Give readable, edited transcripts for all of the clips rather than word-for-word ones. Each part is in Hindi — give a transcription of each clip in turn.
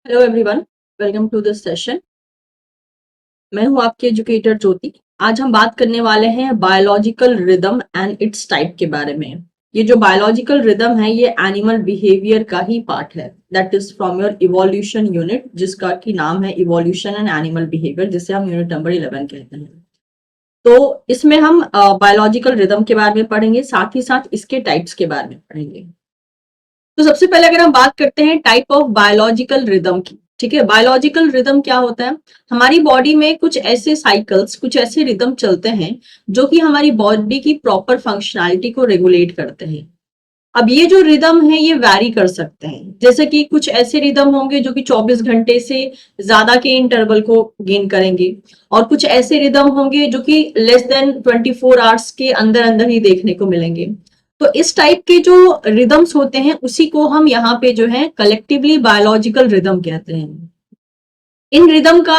Hello everyone, welcome to this session. मैं हूं आपकी एजुकेटर ज्योति। आज हम बात करने वाले हैं biological rhythm and it's type के बारे में। ये जो बायोलॉजिकल रिदम है ये एनिमल बिहेवियर का ही पार्ट है, that is from your evolution unit, जिसका की नाम है इवोल्यूशन एंड एनिमल बिहेवियर, जिसे हम यूनिट नंबर 11 कहते हैं। तो इसमें हम बायोलॉजिकल रिदम के बारे में पढ़ेंगे, साथ ही साथ इसके टाइप्स के बारे में पढ़ेंगे। तो सबसे पहले अगर हम बात करते हैं टाइप ऑफ बायोलॉजिकल रिदम की, ठीक है। बायोलॉजिकल रिदम क्या होता है? हमारी बॉडी में कुछ ऐसे साइकिल्स, कुछ ऐसे रिदम चलते हैं जो कि हमारी बॉडी की प्रॉपर फंक्शनैलिटी को रेगुलेट करते हैं। अब ये जो रिदम है ये वैरी कर सकते हैं, जैसे कि कुछ ऐसे रिदम होंगे जो कि 24 घंटे से ज्यादा के इंटरवल को गेन करेंगे, और कुछ ऐसे रिदम होंगे जो कि लेस देन 24 आवर्स के अंदर अंदर ही देखने को मिलेंगे। तो इस टाइप के जो रिदम्स होते हैं उसी को हम यहाँ पे जो है कलेक्टिवली बायोलॉजिकल रिदम कहते हैं। इन रिदम का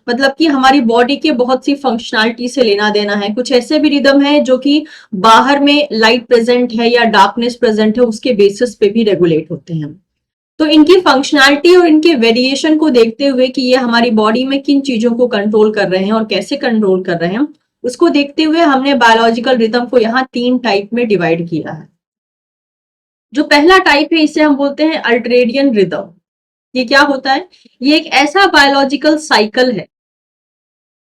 मतलब कि हमारी बॉडी के बहुत सी फंक्शनैलिटी से लेना देना है। कुछ ऐसे भी रिदम है जो कि बाहर में लाइट प्रेजेंट है या डार्कनेस प्रेजेंट है उसके बेसिस पे भी रेगुलेट होते हैं। तो इनकी फंक्शनैलिटी और इनके वेरिएशन को देखते हुए कि ये हमारी बॉडी में किन चीजों को कंट्रोल कर रहे हैं और कैसे कंट्रोल कर रहे हैं, उसको देखते हुए हमने बायोलॉजिकल रिदम को यहाँ 3 टाइप में डिवाइड किया है। जो पहला टाइप है इसे हम बोलते हैं अल्ट्रेडियन रिदम। ये क्या होता है? ये एक ऐसा बायोलॉजिकल साइकिल है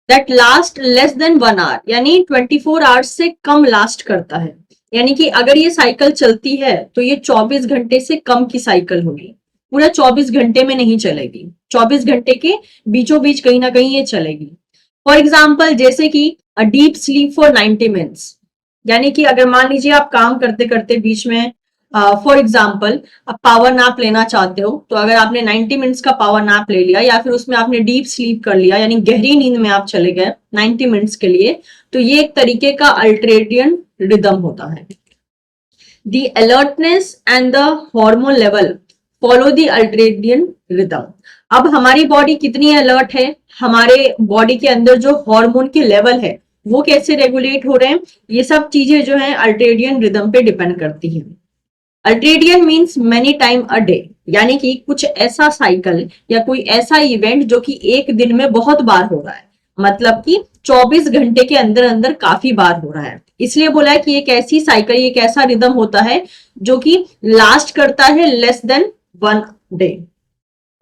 that last less than 1 hour, यानी 24 आवर्स से कम लास्ट करता है। यानी कि अगर ये साइकिल चलती है तो ये 24 घंटे से कम की साइकिल होगी, पूरा 24 घंटे में नहीं चलेगी, 24 घंटे के बीचों बीच कहीं ना कहीं ये चलेगी। फॉर एग्जाम्पल, जैसे कि a deep sleep for 90 minutes, यानी कि अगर मान लीजिए आप काम करते करते बीच में फॉर एग्जाम्पल आप पावर नैप लेना चाहते हो, तो अगर आपने 90 मिनट्स का पावर नैप ले लिया या फिर उसमें आपने डीप स्लीप कर लिया, यानी गहरी नींद में आप चले गए 90 मिनट्स के लिए, तो ये एक तरीके का अल्ट्रेडियन रिदम होता है। The alertness and the hormone level follow the ultradian rhythm। अब हमारी बॉडी कितनी अलर्ट है, हमारे बॉडी के अंदर जो हार्मोन के लेवल है वो कैसे रेगुलेट हो रहे हैं, ये सब चीजें जो है अल्ट्रेडियन रिदम पे डिपेंड करती हैं। Ultradian means many time a day, यानी कि कुछ ऐसा साइकिल या कोई ऐसा इवेंट जो कि एक दिन में बहुत बार हो रहा है, मतलब कि 24 घंटे के अंदर अंदर काफी बार हो रहा है। इसलिए बोला है कि एक ऐसी साइकिल, एक ऐसा रिदम होता है जो कि लास्ट करता है लेस देन 1 डे,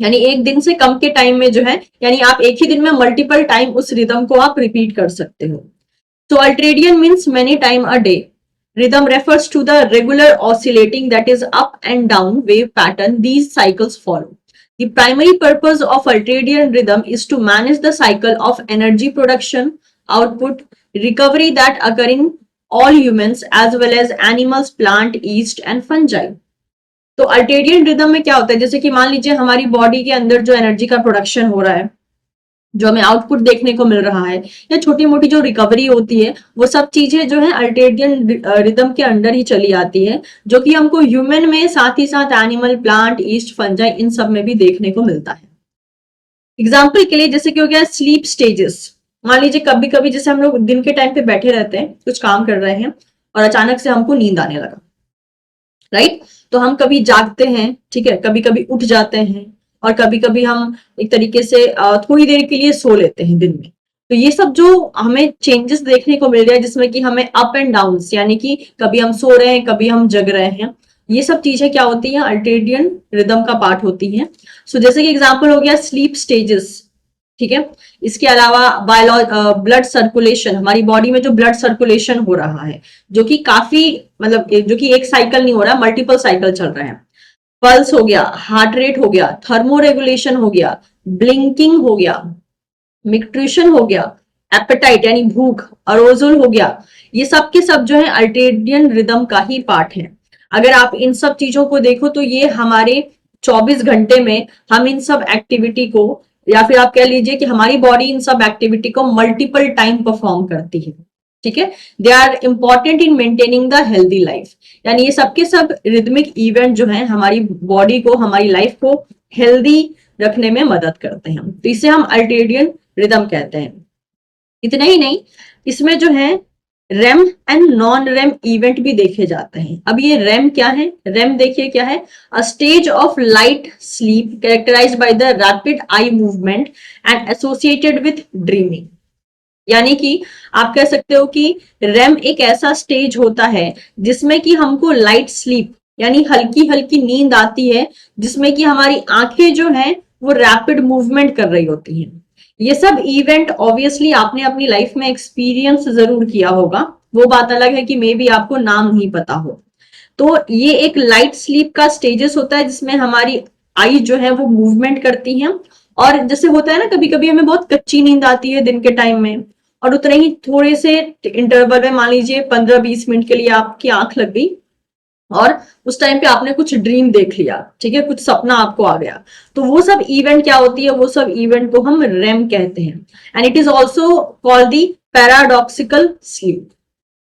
यानी एक दिन से कम के टाइम में जो है, यानी आप एक ही दिन में मल्टीपल टाइम उस रिदम को आप रिपीट कर सकते हो। तो ultradian means many time a day. Rhythm refers to the regular oscillating, that is up and down wave pattern these cycles follow. The primary purpose of ultradian rhythm is to manage the cycle of energy production, output, recovery that occur in all humans as well as animals, plant, yeast and fungi. तो अल्टेरियन रिदम में क्या होता है, जैसे कि मान लीजिए हमारी बॉडी के अंदर जो एनर्जी का प्रोडक्शन हो रहा है, जो हमें आउटपुट देखने को मिल रहा है, या छोटी मोटी जो रिकवरी होती है, वो सब चीजें जो है अल्टेरियन रिदम के अंडर ही चली आती है, जो कि हमको ह्यूमन में साथ ही साथ animal, plant, east, fungi in सब में भी देखने को मिलता है। एग्जाम्पल के लिए जैसे कि हो गया स्लीप स्टेजेस। मान लीजिए कभी कभी जैसे हम लोग दिन के टाइम पे बैठे रहते हैं, कुछ काम कर रहे हैं और अचानक से हमको नींद आने लगा, राइट। तो हम कभी जागते हैं, ठीक है, कभी कभी उठ जाते हैं, और कभी कभी हम एक तरीके से थोड़ी देर के लिए सो लेते हैं दिन में। तो ये सब जो हमें चेंजेस देखने को मिल रहा है, जिसमें कि हमें अप एंड डाउन, यानी कि कभी हम सो रहे हैं कभी हम जग रहे हैं, ये सब चीजें क्या होती हैं, अल्टेरियन रिदम का पार्ट होती हैं। सो जैसे कि एग्जाम्पल हो गया स्लीप स्टेजेस, ठीक है। इसके अलावा ब्लड सर्कुलेशन, हमारी बॉडी में जो ब्लड सर्कुलेशन हो रहा है, जो कि काफी मतलब जो कि एक साइकिल नहीं हो रहा, मल्टीपल साइकिल चल रहे हैं। पल्स हो गया, हार्ट रेट हो गया, थर्मो रेगुलेशन हो गया, ब्लिंकिंग हो गया, न्यूट्रिशन हो गया, एपेटाइट यानी भूख, अरोजल हो गया, ये सब के सब जो है अल्टेरियन रिदम का ही पार्ट है। अगर आप इन सब चीजों को देखो तो ये हमारे 24 घंटे में हम इन सब एक्टिविटी को, या फिर आप कह लीजिए कि हमारी बॉडी इन सब एक्टिविटी को मल्टीपल टाइम परफॉर्म करती है, ठीक है। They are important in maintaining the healthy life, यानी ये सबके सब रिदमिक इवेंट जो है हमारी बॉडी को, हमारी लाइफ को हेल्दी रखने में मदद करते हैं। तो इसे हम अल्टेरियन रिदम कहते हैं। इतना ही नहीं, इसमें जो है REM and non REM event भी देखे जाते हैं। अब ये रेम क्या है? रेम देखिए क्या है, a stage of light sleep characterised by the rapid eye movement and associated with dreaming. यानी कि आप कह सकते हो कि रेम एक ऐसा स्टेज होता है जिसमें कि हमको लाइट स्लीप यानी हल्की हल्की नींद आती है, जिसमें कि हमारी आंखें जो हैं वो रैपिड मूवमेंट कर रही होती हैं। ये सब इवेंट ऑब्वियसली आपने अपनी लाइफ में एक्सपीरियंस जरूर किया होगा, वो बात अलग है कि मे बी आपको नाम नहीं पता हो। तो ये एक लाइट स्लीप का स्टेजेस होता है जिसमें हमारी आई जो है वो मूवमेंट करती हैं। और जैसे होता है ना, कभी कभी हमें बहुत कच्ची नींद आती है दिन के टाइम में, और उतने ही थोड़े से इंटरवल में मान लीजिए 15-20 मिनट के लिए आपकी आंख लग गई और उस टाइम पे आपने कुछ ड्रीम देख लिया, ठीक है, कुछ सपना आपको आ गया, तो वो सब इवेंट क्या होती है, वो सब इवेंट को हम रेम कहते हैं। And it is also called the paradoxical sleep.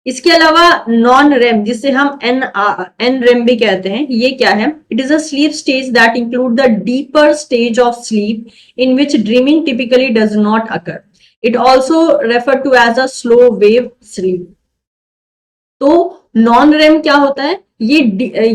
इसके अलावा नॉन रेम, जिसे हम एन रेम भी कहते हैं, ये क्या है? It is a sleep stage that include the deeper stage of sleep in which dreaming typically does not occur. It also refer to as a slow wave sleep. तो नॉन रेम क्या होता है? ये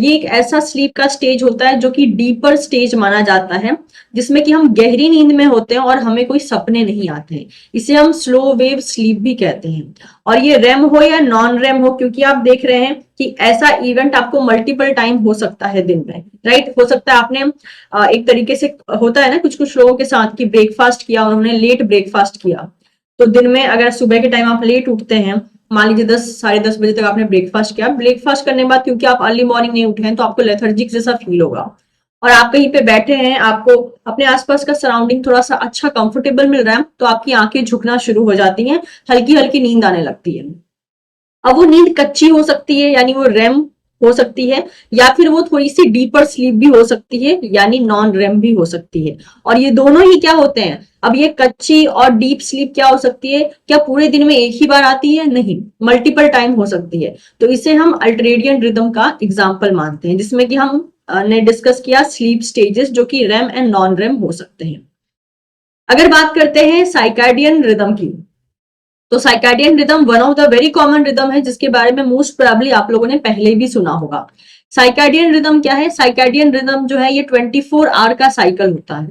एक ऐसा स्लीप का स्टेज होता है जो कि डीपर स्टेज माना जाता है, जिसमें कि हम गहरी नींद में होते हैं और हमें कोई सपने नहीं आते हैं। इसे हम स्लो वेव स्लीप भी कहते हैं। और ये रेम हो या नॉन रेम हो, क्योंकि आप देख रहे हैं कि ऐसा इवेंट आपको मल्टीपल टाइम हो सकता है दिन में, राइट? हो सकता है आपने एक तरीके से, होता है ना कुछ कुछ लोगों के साथ, कि ब्रेकफास्ट किया, उन्होंने लेट ब्रेकफास्ट किया, तो दिन में अगर सुबह के टाइम आप लेट उठते हैं, मान लीजिए 10 साढ़े 10 बजे तक आपने ब्रेकफास्ट किया, ब्रेकफास्ट करने के बाद क्योंकि आप अर्ली मॉर्निंग नहीं उठे हैं तो आपको लेथर्जिक जैसा फील होगा, और आप कहीं पे बैठे हैं, आपको अपने आसपास का सराउंडिंग थोड़ा सा अच्छा कंफर्टेबल मिल रहा है, तो आपकी आंखें झुकना शुरू हो जाती हैं, हल्की हल्की नींद आने लगती है। अब वो नींद कच्ची हो सकती है यानी वो रेम हो सकती है, या फिर वो थोड़ी सी डीपर स्लीप भी हो सकती है यानी नॉन रेम भी हो सकती है। और ये दोनों ही क्या होते हैं? अब ये कच्ची और डीप स्लीप क्या हो सकती है? क्या पूरे दिन में एक ही बार आती है? नहीं, मल्टीपल टाइम हो सकती है। तो इसे हम अल्ट्रेडियन रिदम का एग्जाम्पल मानते हैं, जिसमें कि हम ने डिस्कस किया स्लीप स्टेजेस जो कि रेम एंड नॉन रेम हो सकते हैं। अगर बात करते हैं साइकार्डियन रिदम की, तो circadian rhythm one of the very common rhythm है, जिसके बारे में मोस्ट प्रोबेबली आप लोगों ने पहले भी सुना होगा। साइकार्डियन रिदम क्या है? साइकार्डियन रिदम जो है ये 24 आवर का साइकिल होता है।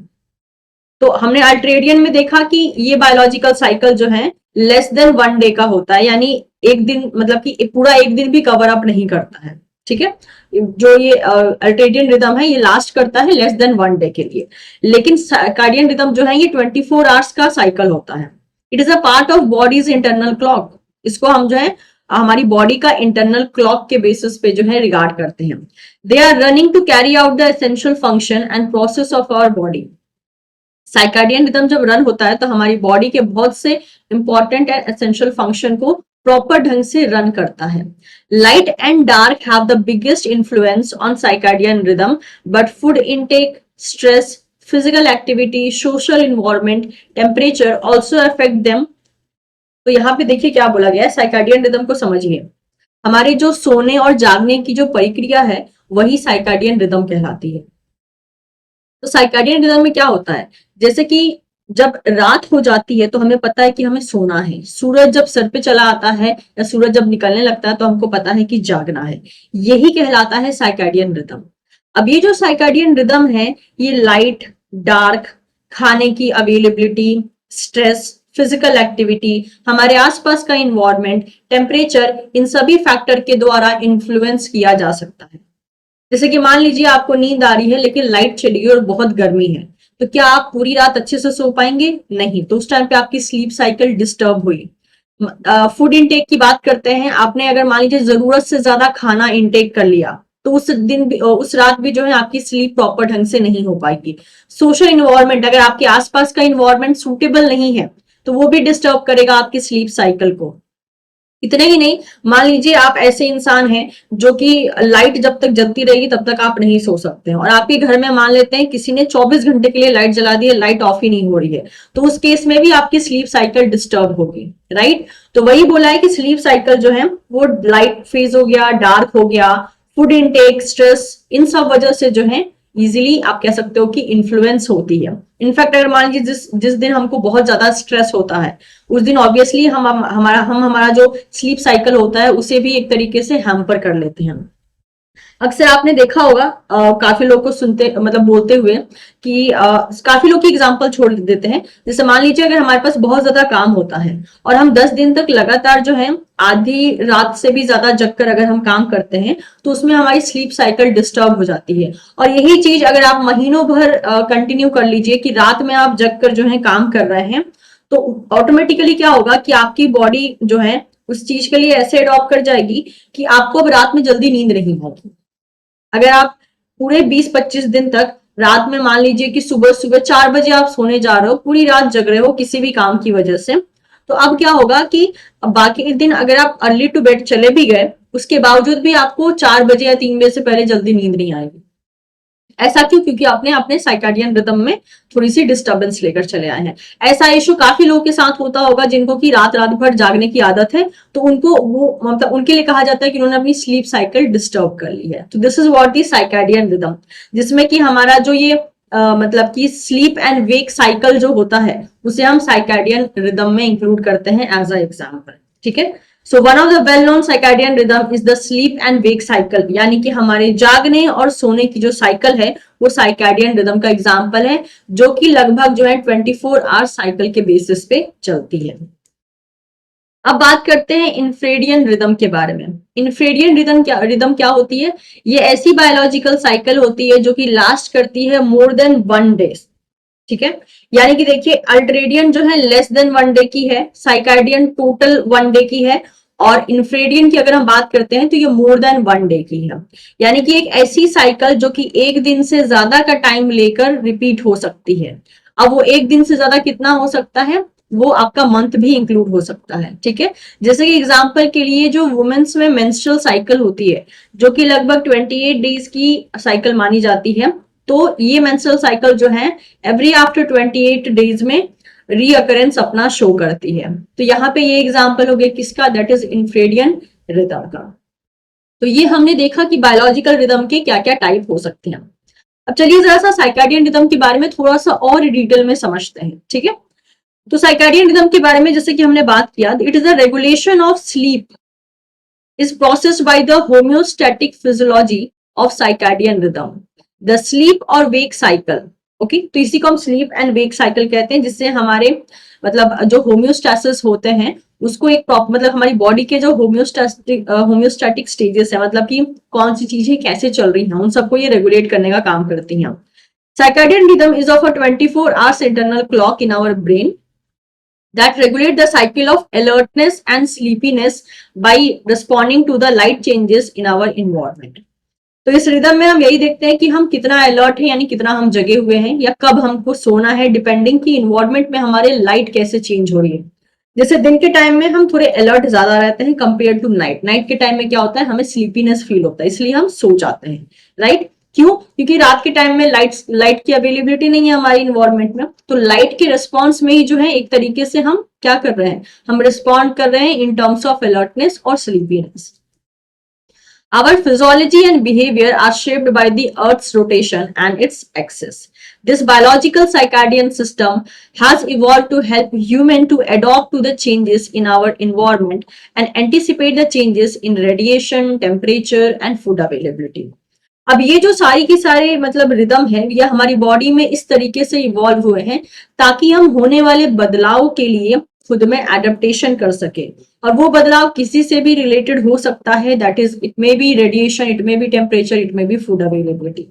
तो हमने अल्ट्रेडियन में देखा कि ये बायोलॉजिकल साइकिल जो है लेस देन 1 डे का होता है, यानी एक दिन, मतलब कि पूरा एक दिन भी कवर अप नहीं करता है, ठीक है। जो ये अल्ट्रेडियन रिदम है ये लास्ट करता है लेस देन 1 डे के लिए। लेकिन कार्डियन रिदम जो है ये 24 आवर्स का साइकिल होता है। It is a part of bodies internal clock. इसको हम जो है हमारी बॉडी का इंटरनल क्लॉक के बेसिस पे जो है रिगार्ड करते हैं। They are running to carry out the essential function and process of our body. Circadian rhythm जब रन होता है तो हमारी बॉडी के बहुत से इंपॉर्टेंट एंड एसेंशियल फंक्शन को प्रॉपर ढंग से रन करता है। Light and dark have the biggest influence on circadian rhythm, but food intake, stress, physical activity, social environment, temperature also affect them. तो यहाँ पे देखिए क्या बोला गया है, साइकार्डियन रिदम को समझिए। हमारे जो सोने और जागने की जो प्रक्रिया है वही साइकार्डियन रिदम कहलाती है। तो साइकार्डियन रिदम में क्या होता है, जैसे कि जब रात हो जाती है तो हमें पता है कि हमें सोना है, सूरज जब सर पे चला आता है या सूरज जब निकलने लगता है तो हमको पता है कि जागना है। यही कहलाता है साइकार्डियन रिदम। अब ये जो साइकार्डियन रिदम है ये लाइट, डार्क, खाने की अवेलेबिलिटी, स्ट्रेस, फिजिकल एक्टिविटी, हमारे आसपास का इन्वायरमेंट, टेम्परेचर, इन सभी फैक्टर के द्वारा इन्फ्लुएंस किया जा सकता है। जैसे कि मान लीजिए आपको नींद आ रही है लेकिन लाइट चली गई और बहुत गर्मी है, तो क्या आप पूरी रात अच्छे से सो पाएंगे? नहीं, तो उस टाइम पे आपकी स्लीप साइकिल डिस्टर्ब हुई। फूड इनटेक की बात करते हैं, आपने अगर मान लीजिए जरूरत से ज्यादा खाना इनटेक कर लिया तो उस दिन भी, उस रात भी जो है आपकी स्लीप प्रॉपर ढंग से नहीं हो पाएगी। सोशल इन्वायरमेंट, अगर आपके आसपास का इन्वायरमेंट सूटेबल नहीं है तो वो भी डिस्टर्ब करेगा आपकी स्लीप साइकिल को। इतने ही नहीं, मान लीजिए आप ऐसे इंसान हैं जो कि लाइट जब तक जलती रहेगी तब तक आप नहीं सो सकते हैं, और आपके घर में मान लेते हैं किसी ने 24 घंटे के लिए लाइट जला दी है, लाइट ऑफ ही नहीं हो रही है, तो उस केस में भी आपकी स्लीप साइकिल डिस्टर्ब होगी, राइट। तो वही बोला है कि स्लीप साइकिल जो है वो लाइट फेज हो गया, डार्क हो गया, फूड इनटेक, स्ट्रेस, इन सब वजह से जो है इजीली आप कह सकते हो कि इन्फ्लुएंस होती है। इनफैक्ट अगर मान लीजिए जिस जिस दिन हमको बहुत ज्यादा स्ट्रेस होता है उस दिन ऑब्वियसली हमारा जो स्लीप साइकिल होता है उसे भी एक तरीके से हैम्पर कर लेते हैं। अक्सर आपने देखा होगा काफी लोग को सुनते मतलब बोलते हुए कि काफी लोग की एग्जांपल छोड़ देते हैं। जैसे मान लीजिए अगर हमारे पास बहुत ज्यादा काम होता है और हम 10 दिन तक लगातार जो है आधी रात से भी ज्यादा जगकर अगर हम काम करते हैं तो उसमें हमारी स्लीप साइकिल डिस्टर्ब हो जाती है। और यही चीज अगर आप महीनों भर कंटिन्यू कर लीजिए कि रात में आप जगकर जो है काम कर रहे हैं तो ऑटोमेटिकली क्या होगा कि आपकी बॉडी जो है उस चीज के लिए ऐसे अडॉप्ट कर जाएगी कि आपको अब रात में जल्दी नींद नहीं आएगी। अगर आप पूरे 20-25 दिन तक रात में मान लीजिए कि सुबह सुबह 4 बजे आप सोने जा रहे हो, पूरी रात जग रहे हो किसी भी काम की वजह से, तो अब क्या होगा कि बाकी दिन अगर आप अर्ली टू बेड चले भी गए उसके बावजूद भी आपको 4 बजे या 3 बजे से पहले जल्दी नींद नहीं आएगी। ऐसा क्यों? क्योंकि आपने अपने साइकाडियन रिदम में थोड़ी सी डिस्टर्बेंस लेकर चले आए हैं। ऐसा इशू काफी लोगों के साथ होता होगा जिनको कि रात रात भर जागने की आदत है, तो उनको वो मतलब उनके लिए कहा जाता है कि उन्होंने अपनी स्लीप साइकिल डिस्टर्ब कर ली है। तो this is what the circadian rhythm, जिसमें कि हमारा जो ये मतलब कि स्लीप एंड वेक साइकिल जो होता है उसे हम साइकाडियन रिदम में इंक्लूड करते हैं एज अ एग्जाम्पल। ठीक है। So one of the well known circadian rhythm is the sleep and wake cycle, यानी कि हमारे जागने और सोने की जो साइकिल है वो साइकाडियन रिदम का एग्जाम्पल है, जो कि लगभग जो है 24 आवर साइकिल के बेसिस पे चलती है। अब बात करते हैं इन्फ्रेडियन रिदम के बारे में। इन्फ्रेडियन रिदम क्या होती है? ये ऐसी बायोलॉजिकल साइकिल होती है जो कि लास्ट करती है मोर देन 1 डे। ठीक है। यानी कि देखिए अल्ट्रेडियन जो है लेस देन 1 डे की है, साइकार्डियन टोटल 1 डे की है, और इन्फ्रेडियन की अगर हम बात करते हैं तो ये मोर देन 1 डे की है। यानी कि एक ऐसी साइकिल जो कि एक दिन से ज्यादा का टाइम लेकर रिपीट हो सकती है। अब वो एक दिन से ज्यादा कितना हो सकता है? वो आपका मंथ भी इंक्लूड हो सकता है। ठीक है। जैसे कि एग्जांपल के लिए जो वुमेन्स में मेंस्ट्रुअल साइकिल होती है जो कि लगभग 28 डेज की साइकिल मानी जाती है, तो ये मेंस्ट्रुअल साइकिल जो है एवरी आफ्टर 28 डेज में रीअकरेंस अपना शो करती है। तो यहाँ पे ये एग्जांपल हो गया किसका? दैट इज इन्फ्रेडियन रिदम का। तो ये हमने देखा कि बायोलॉजिकल रिदम के क्या क्या टाइप हो सकते हैं। अब चलिए जरा सा साइकाडियन रिदम के बारे में थोड़ा सा और डिटेल में समझते हैं। ठीक है। तो साइकाडियन रिदम के बारे में जैसे कि हमने बात किया, it is a regulation of sleep is processed by the homeostatic physiology of circadian rhythm, the sleep और wake cycle। ओके तो इसी को हम स्लीप एंड वेक साइकिल कहते हैं, जिससे हमारे मतलब जो होम्योस्टैसिस होते हैं उसको एक मतलब हमारी बॉडी के जो होम्योस्टैटिक स्टेजेस है, मतलब कि कौन सी चीजें कैसे चल रही हैं, उन सबको ये रेगुलेट करने का काम करती हैं। Circadian rhythm is of a 24 hours internal clock in our brain that regulate the cycle of alertness and sleepiness by responding to the light changes in our environment। तो इस रिदम में हम यही देखते हैं कि हम कितना अलर्ट है, यानी कितना हम जगे हुए हैं, या कब हमको सोना है, डिपेंडिंग की इन्वायरमेंट में हमारे लाइट कैसे चेंज हो रही है। जैसे दिन के टाइम में हम थोड़े अलर्ट ज्यादा रहते हैं कंपेयर टू नाइट। नाइट के टाइम में क्या होता है, हमें स्लीपीनेस फील होता है, इसलिए हम सो जाते हैं। राइट? क्यों? क्योंकि रात के टाइम में लाइट की अवेलेबिलिटी नहीं है हमारी इन्वायरमेंट में, तो लाइट के रिस्पॉन्स में ही जो है एक तरीके से हम क्या कर रहे हैं, हम रिस्पॉन्ड कर रहे हैं इन टर्म्स ऑफ अलर्टनेस और sleepiness. Our physiology and behavior are shaped by the Earth's rotation and its axis. This biological circadian system has evolved to help human to adapt to the changes in our environment and anticipate the changes in radiation, temperature and food availability. अब ये जो सारी की सारे मतलब रिदम है, ये हमारी बॉडी में इस तरीके से इवॉल्व हुए हैं ताकि हम होने वाले बदलाव के लिए खुद में एडेप्टेशन कर सके। और वो बदलाव किसी से भी रिलेटेड हो सकता है, that is it may be radiation, it may be temperature, it may be food availability.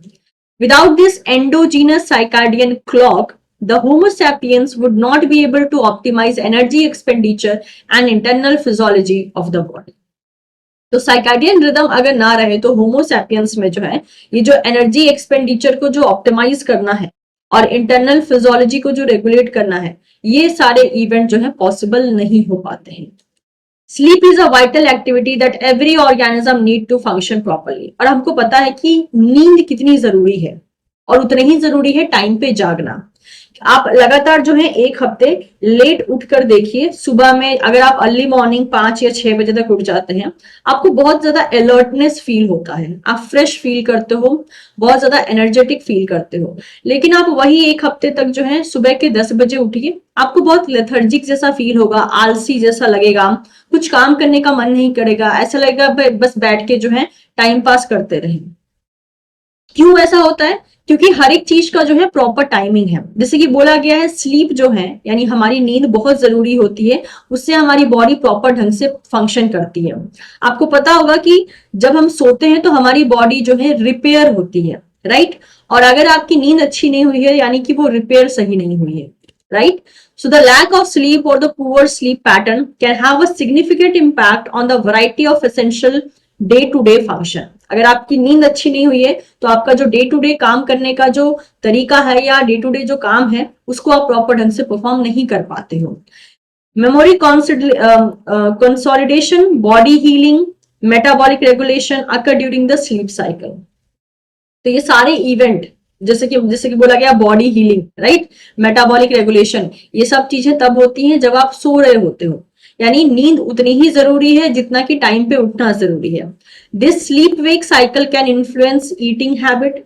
Without this endogenous circadian clock the Homo sapiens would not be able to optimize energy expenditure and internal physiology of the body। तो साइकार्डियन रिदम अगर ना रहे तो होमो सैपियंस में जो है ये जो एनर्जी एक्सपेंडिचर को जो ऑप्टिमाइज करना है और इंटरनल फिजियोलॉजी को जो रेगुलेट करना है, ये सारे इवेंट जो है पॉसिबल नहीं हो पाते हैं। Sleep is a vital activity that every organism need to function properly. और हमको पता है कि नींद कितनी जरूरी है, और उतनी ही जरूरी है टाइम पे जागना। आप लगातार जो है 1 हफ्ते लेट उठकर देखिए, सुबह में अगर आप अर्ली मॉर्निंग 5 या 6 बजे तक उठ जाते हैं, आपको बहुत ज्यादा अलर्टनेस फील होता है, आप फ्रेश फील करते हो, बहुत ज्यादा एनर्जेटिक फील करते हो। लेकिन आप वही 1 हफ्ते तक जो है सुबह के 10 बजे उठिए, आपको बहुत लेथर्जिक जैसा फील होगा, आलसी जैसा लगेगा, कुछ काम करने का मन नहीं करेगा, ऐसा लगेगा बस बैठ के जो है टाइम पास करते रहे। क्यों ऐसा होता है? क्योंकि हर एक चीज का जो है प्रॉपर टाइमिंग है। जैसे कि बोला गया है, स्लीप जो है यानी हमारी नींद बहुत जरूरी होती है, उससे हमारी बॉडी प्रॉपर ढंग से फंक्शन करती है। आपको पता होगा कि जब हम सोते हैं तो हमारी बॉडी जो है रिपेयर होती है, राइट? और अगर आपकी नींद अच्छी नहीं हुई है यानी कि वो रिपेयर सही नहीं हुई है, right? So the lack of sleep or the poor sleep pattern can have a significant impact on the variety of essential day to day function. अगर आपकी नींद अच्छी नहीं हुई है तो आपका जो डे टू डे काम करने का जो तरीका है या डे टू डे जो काम है उसको आप प्रॉपर ढंग से परफॉर्म नहीं कर पाते हो। Memory consolidation, body healing, metabolic regulation occur during the sleep cycle. तो ये सारे इवेंट, जैसे कि बोला गया body healing, right, metabolic regulation, ये सब चीजें तब होती हैं जब आप सो रहे होते हो। यानी नींद उतनी ही जरूरी है जितना कि टाइम पे उठना जरूरी है। This sleep wake cycle can influence eating habit,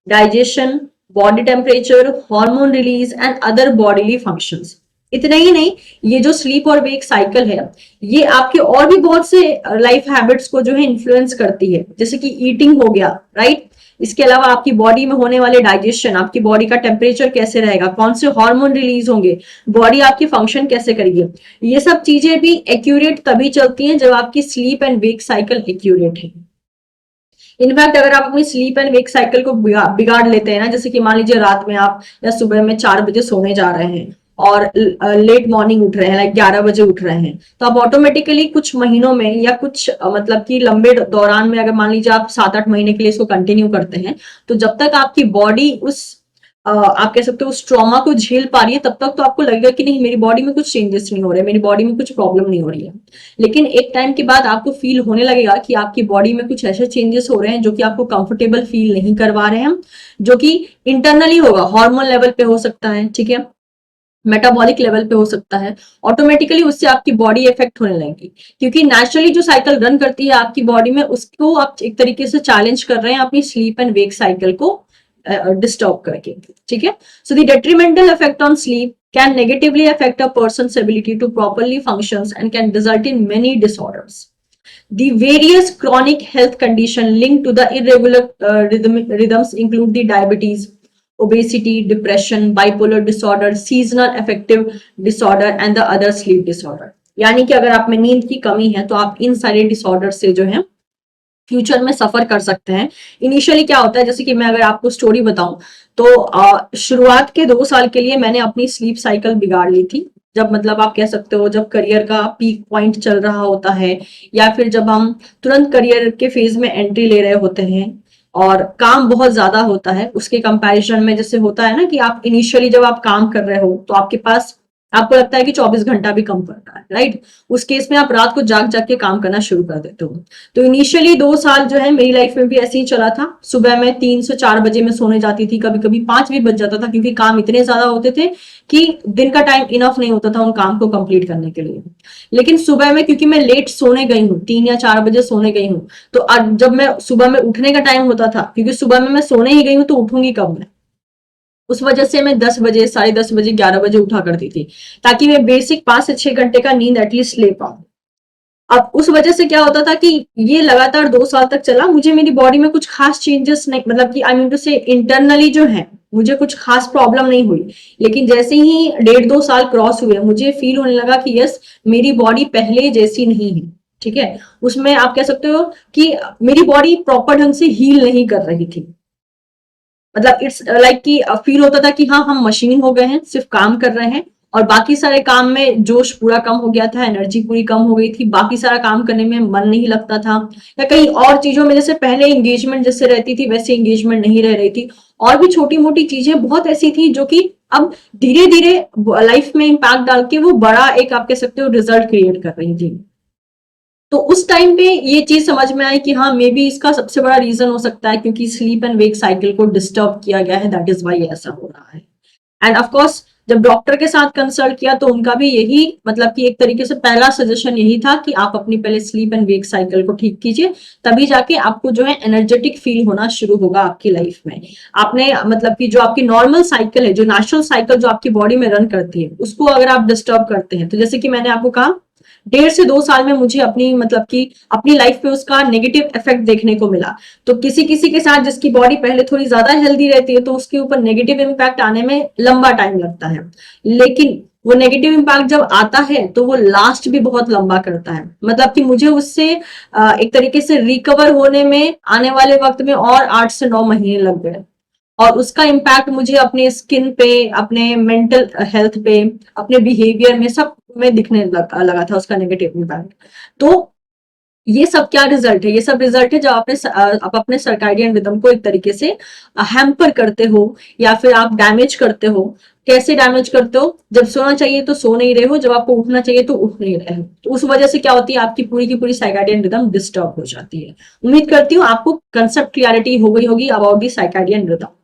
digestion, body temperature, hormone release and other bodily functions. इतना ही नहीं, ये जो स्लीप और वेक साइकिल है ये आपके और भी बहुत से लाइफ हैबिट्स को जो है इन्फ्लुएंस करती है, जैसे कि ईटिंग हो गया, राइट? इसके अलावा आपकी बॉडी में होने वाले डाइजेशन, आपकी बॉडी का टेम्परेचर कैसे रहेगा, कौन से हार्मोन रिलीज होंगे, बॉडी आपकी फंक्शन कैसे करेगी, ये सब चीजें भी एक्यूरेट तभी चलती हैं जब आपकी sleep and wake cycle accurate है। इनफैक्ट अगर आप अपनी स्लीप एंड वेक साइकिल को बिगाड़ लेते हैं ना, जैसे कि मान लीजिए रात में आप या सुबह में 4 बजे सोने जा रहे हैं और लेट मॉर्निंग उठ रहे हैं, लाइक 11 बजे उठ रहे हैं, तो आप ऑटोमेटिकली कुछ महीनों में या कुछ मतलब कि लंबे दौरान में, अगर मान लीजिए आप 7-8 महीने के लिए इसको कंटिन्यू करते हैं, तो जब तक आपकी बॉडी उस आप कह सकते हो उस ट्रॉमा को झेल पा रही है, तब तक तो आपको लगेगा कि नहीं, मेरी बॉडी में कुछ चेंजेस नहीं हो रहे, मेरी बॉडी में कुछ प्रॉब्लम नहीं हो रही है। लेकिन एक टाइम के बाद आपको फील होने लगेगा कि आपकी बॉडी में कुछ ऐसे चेंजेस हो रहे हैं जो कि आपको कंफर्टेबल फील नहीं करवा रहे हैं, जो कि इंटरनली होगा, हार्मोन लेवल पे हो सकता है, ठीक है, मेटाबॉलिक लेवल पे हो सकता है। ऑटोमेटिकली उससे आपकी बॉडी इफेक्ट होने लगेगी, क्योंकि नेचुरली जो साइकिल रन करती है आपकी बॉडी में, उसको आप एक तरीके से चैलेंज कर रहे हैं अपनी स्लीप एंड वेक साइकिल को डिस्टर्ब करके, ठीक है। So the detrimental effect on sleep can negatively affect a person's ability to properly function and can result in many disorders. The various chronic health conditions linked to the irregular rhythms include the diabetes, obesity, depression, bipolar disorder, seasonal affective disorder and the other sleep disorder. यानी कि अगर आप में नींद की कमी है तो आप इन सारे डिसऑर्डर से जो है फ्यूचर में सफर कर सकते हैं। इनिशियली क्या होता है, जैसे कि मैं अगर आपको स्टोरी बताऊं तो शुरुआत के 2 साल के लिए मैंने अपनी स्लीप साइकिल बिगाड़ ली थी। जब मतलब आप कह सकते हो जब करियर का पीक पॉइंट चल रहा होता है, या फिर जब हम तुरंत करियर के फेज में एंट्री ले रहे होते हैं और काम बहुत ज्यादा होता है, उसके कंपैरिजन में जैसे होता है ना कि आप इनिशियली जब आप काम कर रहे हो तो आपके पास, आपको लगता है कि 24 घंटा भी कम पड़ रहा है, राइट? उस केस में आप रात को जाग जाग के काम करना शुरू कर देते हो। तो इनिशियली 2 साल जो है मेरी लाइफ में भी ऐसे ही चला था। सुबह में 3 से 4 बजे में सोने जाती थी, कभी कभी 5 भी बज जाता था, क्योंकि काम इतने ज्यादा होते थे कि दिन का टाइम इनफ नहीं होता था उन काम को कंप्लीट करने के लिए। लेकिन सुबह में क्योंकि मैं लेट सोने गई हूँ, 3 या 4 बजे सोने गई हूँ, तो जब मैं सुबह में उठने का टाइम होता था, क्योंकि सुबह में मैं सोने ही गई हूँ तो उठूंगी कब मैं, उस वजह से मैं 10 बजे, 10:30 बजे, 11 बजे उठा करती थी, ताकि मैं बेसिक 5 से 6 घंटे का नींद एटलीस्ट ले पाऊं। अब उस वजह से क्या होता था कि ये लगातार 2 साल तक चला, मुझे मेरी बॉडी में कुछ खास चेंजेस नहीं, मतलब कि आई मीन टू से इंटरनली जो है मुझे कुछ खास प्रॉब्लम नहीं हुई। लेकिन जैसे ही 1.5-2 साल क्रॉस हुए, मुझे फील होने लगा कि यस, मेरी बॉडी पहले जैसी नहीं है, ठीक है। उसमें आप कह सकते हो कि मेरी बॉडी प्रॉपर ढंग से हील नहीं कर रही थी। मतलब इट्स लाइक कि फील होता था कि हाँ, हम मशीन हो गए हैं, सिर्फ काम कर रहे हैं, और बाकी सारे काम में जोश पूरा कम हो गया था, एनर्जी पूरी कम हो गई थी, बाकी सारा काम करने में मन नहीं लगता था, या कहीं और चीजों में जैसे पहले एंगेजमेंट जैसे रहती थी वैसे एंगेजमेंट नहीं रह रही थी। और भी छोटी मोटी चीजें बहुत ऐसी थी जो कि अब धीरे धीरे लाइफ में इम्पैक्ट डाल के वो बड़ा एक आप कह सकते हो रिजल्ट क्रिएट कर रही थी। तो उस टाइम पे ये चीज समझ में आई कि हाँ, मे बी इसका सबसे बड़ा रीजन हो सकता है क्योंकि स्लीप एंड वेक साइकिल को डिस्टर्ब किया गया है, दैट इज वाई ऐसा हो रहा है। एंड ऑफ कोर्स जब डॉक्टर के साथ कंसल्ट किया तो उनका भी यही मतलब कि एक तरीके से पहला सजेशन यही था कि आप अपनी पहले स्लीप एंड वेक साइकिल को ठीक कीजिए, तभी जाके आपको जो है एनर्जेटिक फील होना शुरू होगा आपकी लाइफ में। आपने मतलब कि जो आपकी नॉर्मल साइकिल है, जो नेचुरल साइकिल जो आपकी बॉडी में रन करती है, उसको अगर आप डिस्टर्ब करते हैं, तो जैसे कि मैंने आपको कहा 1.5 से 2 साल में मुझे अपनी मतलब कि अपनी लाइफ पे उसका नेगेटिव इफेक्ट देखने को मिला। तो किसी किसी के साथ जिसकी बॉडी पहले थोड़ी ज्यादा हेल्दी रहती है तो उसके ऊपर नेगेटिव इम्पैक्ट आने में लंबा टाइम लगता है, लेकिन वो नेगेटिव इम्पैक्ट जब आता है तो वो लास्ट भी बहुत लंबा करता है। मतलब कि मुझे उससे एक तरीके से रिकवर होने में आने वाले वक्त में और 8 से 9 महीने लग गए, और उसका इम्पैक्ट मुझे अपने स्किन पे, अपने मेंटल हेल्थ पे, अपने बिहेवियर में, सब में दिखने लगा था उसका नेगेटिव इम्पैक्ट। तो ये सब क्या रिजल्ट है? ये सब रिजल्ट है जब आप अपने सर्काडियन रिदम को एक तरीके से हैम्पर करते हो या फिर आप डैमेज करते हो। कैसे डैमेज करते हो? जब सोना चाहिए तो सो नहीं रहे हो, जब आपको उठना चाहिए तो उठ नहीं रहे हो, तो उस वजह से क्या होती है, आपकी पूरी की पूरी सर्काडियन रिदम डिस्टर्ब हो जाती है। उम्मीद करती हूँ आपको कंसेप्ट क्लियरिटी हो गई होगी अबाउट दी सर्काडियन रिदम।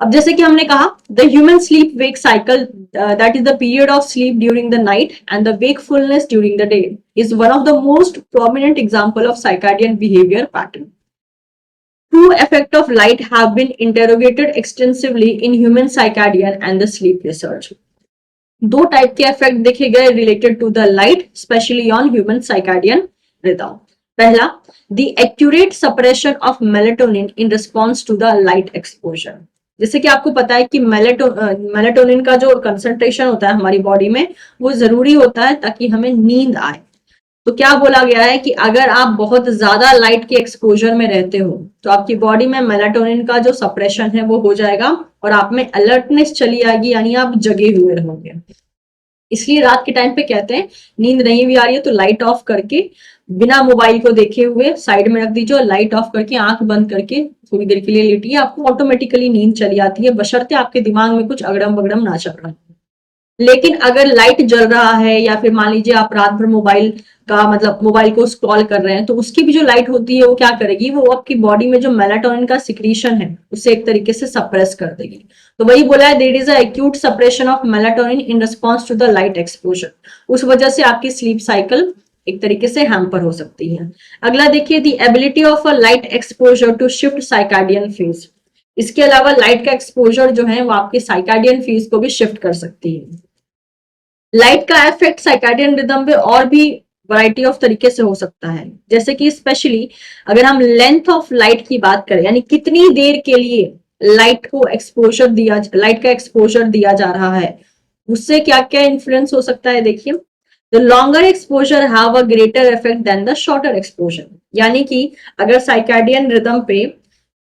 अब जैसे कि हमने कहा, the human sleep wake cycle, that is the period of sleep during the night and the wakefulness during the day, is one of the most prominent example of circadian behavior pattern. True effect of light have been interrogated extensively in human circadian and the sleep research. दो टाइप के इफेक्ट देखे गए related to the light, specially on human circadian rhythm. पहला, the accurate suppression of melatonin in response to the light exposure. जैसे कि आपको पता है कि मेलेटोनिन का जो कंसंट्रेशन होता है हमारी बॉडी में, वो जरूरी होता है ताकि हमें नींद आए। तो क्या बोला गया है कि अगर आप बहुत ज्यादा लाइट के एक्सपोजर में रहते हो तो आपकी बॉडी में मेलाटोनिन का जो सप्रेशन है वो हो जाएगा और आप में अलर्टनेस चली आएगी, यानी आप जगे हुए रहोगे। इसलिए रात के टाइम पे कहते हैं नींद नहीं भी आ रही है तो लाइट ऑफ करके, बिना मोबाइल को देखे हुए साइड में रख दीजिए और लाइट ऑफ करके आंख बंद करके थोड़ी देर के लिए लेटिए, आपको ऑटोमेटिकली नींद चली आती है, बशर्ते आपके दिमाग में कुछ अगड़म बगड़म ना चल रहा है। लेकिन अगर लाइट जल रहा है या फिर मान लीजिए आप रात भर मोबाइल का मतलब मोबाइल को स्क्रॉल कर रहे हैं, तो उसकी भी जो लाइट होती है वो क्या करेगी, वो आपकी बॉडी में जो मेलाटोनिन का सिक्रीशन है उसे एक तरीके से सप्रेस कर देगी। तो वही बोला है, there is a acute suppression of melatonin in response to the light exposure. उस वजह से आपकी स्लीप साइकिल एक तरीके से हैम्पर हो सकती है। अगला देखिए, the ability of a light exposure to shift circadian phase. इसके अलावा लाइट का एक्सपोजर जो है वो आपके साइकार्डियन फेज को भी शिफ्ट कर सकती है। लाइट का इफेक्ट सर्कैडियन रिदम पे और भी वैरायटी ऑफ तरीके से हो सकता है, जैसे कि स्पेशली अगर हम लेंथ ऑफ लाइट की बात करें, यानी कितनी देर के लिए लाइट का एक्सपोजर दिया जा रहा है, उससे क्या क्या इन्फ्लुएंस हो सकता है। देखिए, the longer exposure have a greater effect than the shorter exposure. यानी कि अगर साइकार्डियन रिदम पे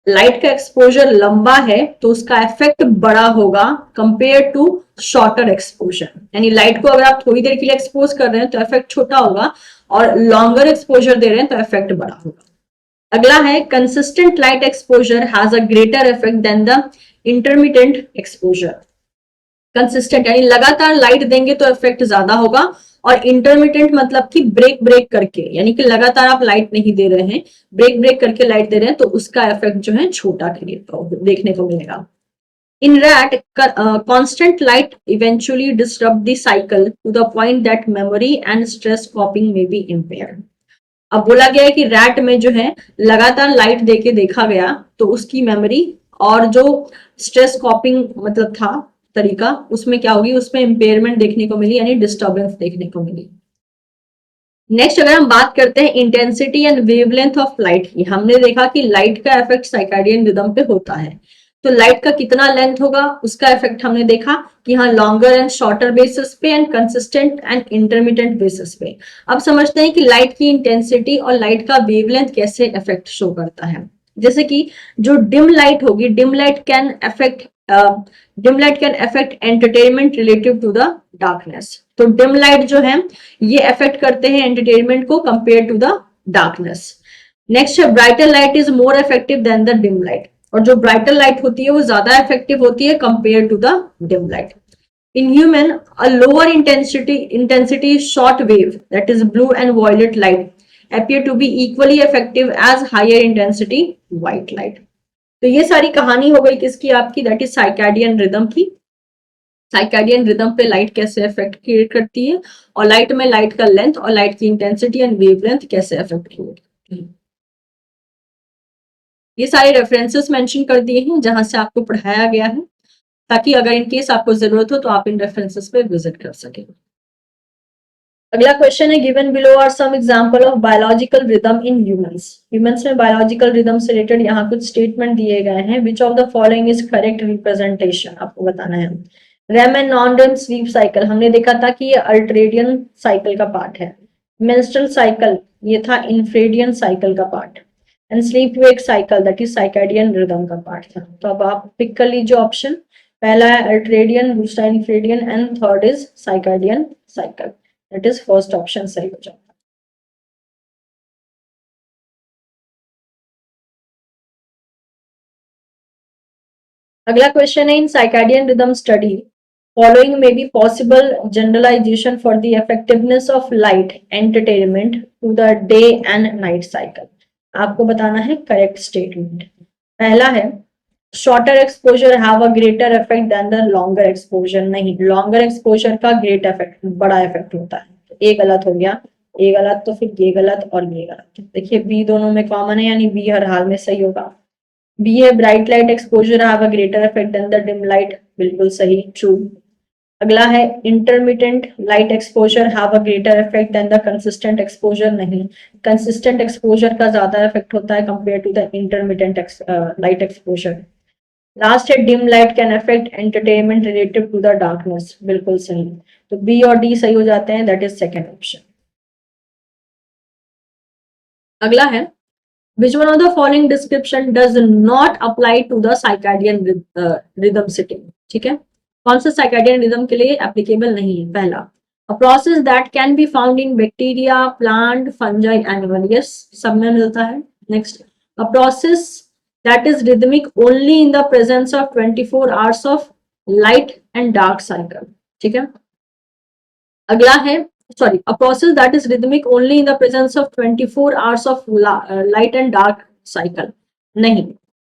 लाइट का एक्सपोजर लंबा है तो उसका इफेक्ट बड़ा होगा कंपेयर टू शॉर्टर एक्सपोजर। यानी लाइट को अगर आप थोड़ी देर के लिए एक्सपोज कर रहे हैं तो इफेक्ट छोटा होगा, और लॉन्गर एक्सपोजर दे रहे हैं तो इफेक्ट बड़ा होगा। अगला है, consistent light exposure has a greater effect than the intermediate exposure. Consistent यानी लगातार लाइट देंगे तो इफेक्ट ज्यादा होगा, और इंटरमीडिएट मतलब कि ब्रेक ब्रेक करके, यानी कि लगातार आप लाइट नहीं दे रहे हैं, ब्रेक ब्रेक करके लाइट दे रहे हैं, तो उसका इफेक्ट जो है छोटा देखने को मिलेगा। In rat, constant light eventually disrupt the cycle to the point that memory and stress coping may be impaired. अब बोला गया है कि रैट में जो है लगातार लाइट देके देखा गया तो उसकी मेमोरी और जो स्ट्रेस कॉपिंग मतलब था तरीका, उसमें क्या होगी, उसमें इंपेयरमेंट देखने को मिली, यानी डिस्टर्बेंस देखने को मिली। नेक्स्ट अगर हम बात करते हैं intensity and wavelength of light की, हमने देखा कि लाइट का इफेक्ट साइकार्डियन रिदम पे होता है, तो लाइट का कितना लेंथ होगा उसका इफेक्ट हमने देखा कि हाँ, लॉन्गर एंड शॉर्टर बेसिस पे and consistent and intermediate basis पे। अब समझते हैं कि लाइट की इंटेंसिटी और लाइट का वेवलेंथ कैसे इफेक्ट शो करता है। जैसे कि जो डिम लाइट होगी, dim light can affect entertainment relative to the darkness. तो डिम लाइट जो है ये अफेक्ट करते हैं एंटरटेनमेंट को compare to the darkness. Next है, brighter light is more effective than the dim light. और जो ब्राइटर लाइट होती है वो ज्यादा इफेक्टिव होती है compare to the dim light. In human, a lower intensity short wave, that is blue and violet light, appear to be equally effective as higher intensity white light. तो ये सारी कहानी हो गई किसकी, आपकी, दैट इज साइकार्डियन रिदम की। साइकाडियन रिदम पे लाइट कैसे इफेक्ट क्रिएट करती है और लाइट में लाइट का लेंथ और लाइट की इंटेंसिटी एंड वेवलेंथ कैसे इफेक्ट क्रिएट करती है। ये सारे रेफरेंसेस मेंशन कर दिए हैं जहां से आपको पढ़ाया गया है, ताकि अगर इन केस आपको जरूरत हो तो आप इन रेफरेंसेस पे विजिट कर सकें। अगला क्वेश्चन है, given below are some example of biological rhythm in humans. Humans में बायोलॉजिकल रिदम से रिलेटेड यहाँ कुछ स्टेटमेंट दिए गए हैं। Which of the following is correct representation, आपको बताना है। REM and non REM sleep cycle, हमने देखा था कि ये अल्ट्रेडियन साइकिल का पार्ट है। मेंस्ट्रुअल साइकिल ये था इंफ्रेडियन साइकिल का part, and sleep wake cycle that is circadian rhythm का पार्ट था। तो अब आप पिक कर लीजिए ऑप्शन, पहला है अल्ट्रेडियन, दूसरा infradian and third is circadian cycle. That is first option सही हो जाएगा। अगला क्वेश्चन है, in circadian rhythm study following may be possible generalization for the effectiveness of light entertainment to the day and night cycle। आपको बताना है करेक्ट स्टेटमेंट। पहला है, shorter exposure have a greater effect than the longer exposure. नहीं, लॉन्गर एक्सपोजर का ग्रेट इफेक्ट, बड़ा इफेक्ट होता है। तो ए गलत हो गया, ए गलत, तो फिर ये गलत और ये गलत। देखिए बी दोनों में कॉमन है, यानी बी हर हाल में सही होगा। बी है, bright light exposure have a greater effect than the dim light, बिल्कुल सही, ट्रू। अगला है, intermittent light exposure have a greater effect than the consistent exposure. नहीं, कंसिस्टेंट एक्सपोजर का ज्यादा इफेक्ट होता है compare to the intermittent light exposure. Last है, dim light can affect entertainment related to the darkness, बिल्कुल सही। तो बी और डी सही हो जाते हैं, दैट इज सेकेंड ऑप्शन। अगला है, which one of the following description does not apply to the circadian rhythm sitting। ठीक है, कौन सा circadian rhythm के लिए एप्लीकेबल नहीं है। पहला, a process that can be found in bacteria, plant, fungi, animal। yes, सब में मिलता है। next, a process that is rhythmic only in the presence of 24 hours of light and dark cycle। ठीक है, अगला है, sorry, a process that is rhythmic only in the presence of 24 hours of light and dark cycle। नहीं,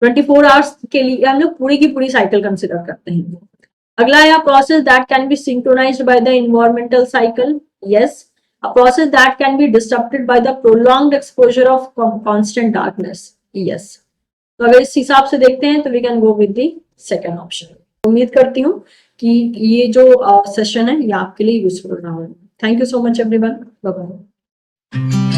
24 hours के लिए हम लोग पूरी की पूरी साइकिल कंसिडर करते हैं। अगला है, process that can be synchronised by the environmental cycle. Yes, a process that can be disrupted by the prolonged exposure of constant darkness। yes, तो अगर इस हिसाब से देखते हैं तो we can go with the second option. उम्मीद करती हूँ कि ये जो सेशन है ये आपके लिए यूजफुल रहा है। Thank you so much everyone, bye bye.